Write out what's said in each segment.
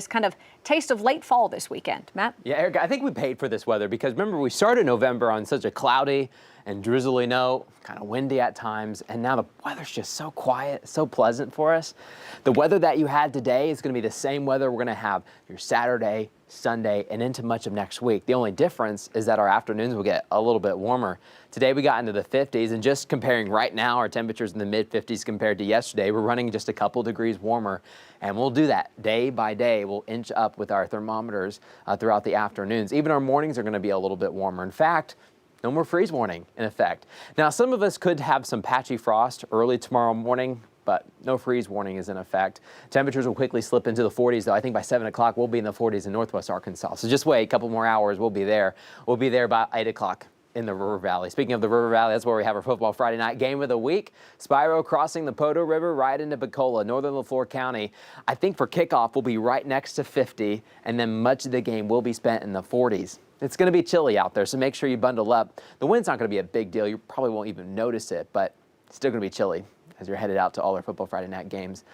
This kind of taste of late fall this weekend. Matt? Yeah, Erica, I think we paid for this weather because remember we started November on such a cloudy and drizzly note, kind of windy at times, and now the weather's just so quiet, so pleasant for us. The weather that you had today is going to be the same weather we're going to have your Saturday, Sunday, and into much of next week. The only difference is that our afternoons will get a little bit warmer. Today we got into the 50s, and just comparing right now, our temperatures in the mid-50s compared to yesterday, we're running just a couple degrees warmer, and we'll do that day by day. We'll inch up with our thermometers throughout the afternoons. Even our mornings are going to be a little bit warmer. In fact, no more freeze warning in effect. Now, some of us could have some patchy frost early tomorrow morning, but no freeze warning is in effect. Temperatures will quickly slip into the 40s, though. I think by 7 o'clock, we'll be in the 40s in northwest Arkansas. So just wait a couple more hours, we'll be there. We'll be there by 8 o'clock in the River Valley. Speaking of the River Valley, that's where we have our football Friday night game of the week. SPIRO crossing the Poteau River right into POCOLA, northern LaFleur County. I think for kickoff, we'll be right next to 50, and then much of the game will be spent in the 40s. It's going to be chilly out there, so make sure you bundle up. The wind's not going to be a big deal. You probably won't even notice it, but it's still going to be chilly as you're headed out to all our football Friday night games.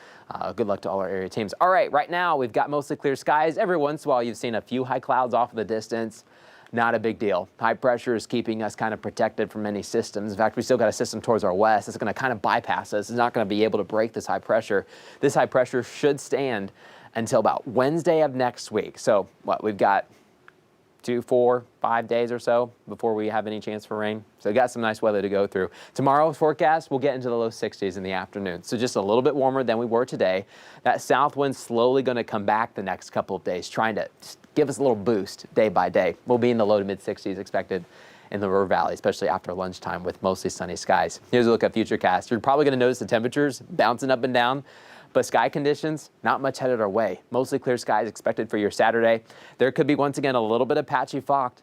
Good luck to all our area teams. All right, right now we've got mostly clear skies. Every once in a while you've seen a few high clouds off in the distance. Not a big deal. High pressure is keeping us kind of protected from many systems. In fact, we still got a system towards our west. It's going to kind of bypass us. It's not going to be able to break this high pressure. This high pressure should stand until about Wednesday of next week. So what, we've got 2, 4, 5 days or so before we have any chance for rain. So we got some nice weather to go through. Tomorrow's forecast, we'll get into the low 60s in the afternoon. So just a little bit warmer than we were today. That south wind's slowly going to come back the next couple of days, trying to give us a little boost day by day. We'll be in the low to mid 60s expected in the River Valley, especially after lunchtime with mostly sunny skies. Here's a look at Futurecast. You're probably going to notice the temperatures bouncing up and down. But sky conditions, not much headed our way. Mostly clear skies expected for your Saturday. There could be, once again, a little bit of patchy fogs.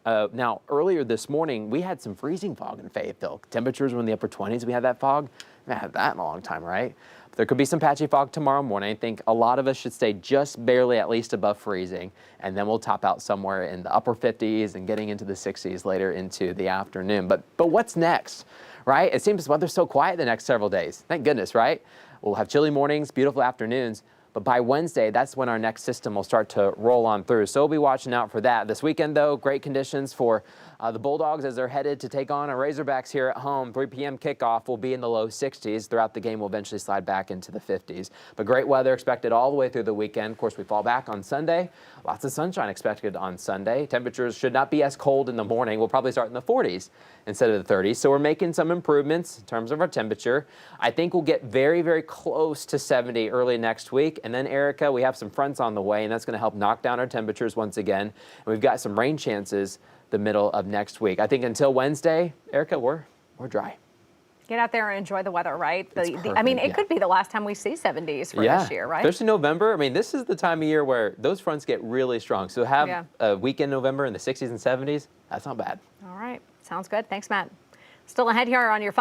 Now, earlier this morning, we had some freezing fog in Fayetteville. Temperatures were in the upper 20s. We had that fog. We haven't had that in a long time, right? But there could be some patchy fog tomorrow morning. I think a lot of us should stay just barely at least above freezing, and then we'll top out somewhere in the upper 50s and getting into the 60s later into the afternoon. But what's next, right? It seems the weather's so quiet the next several days. Thank goodness, right? We'll have chilly mornings, beautiful afternoons, but by Wednesday, that's when our next system will start to roll on through. So we'll be watching out for that. This weekend, though, great conditions for the Bulldogs as they're headed to take on our Razorbacks here at home. 3 p.m. kickoff will be in the low 60s. Throughout the game, we'll eventually slide back into the 50s. But great weather expected all the way through the weekend. Of course, we fall back on Sunday. Lots of sunshine expected on Sunday. Temperatures should not be as cold in the morning. We'll probably start in the 40s instead of the 30s. So we're making some improvements in terms of our temperature. I think we'll get very, very close to 70 early next week. And then, Erica, we have some fronts on the way, and that's going to help knock down our temperatures once again. And we've got some rain chances the middle of next week. I think until Wednesday, Erica, we're dry. Get out there and enjoy the weather, right? Perfect, I mean, it could be the last time we see 70s for this year, right? Especially November. I mean, this is the time of year where those fronts get really strong. So have a weekend November in the 60s and 70s, that's not bad. All right. Sounds good. Thanks, Matt. Still ahead here on your phone.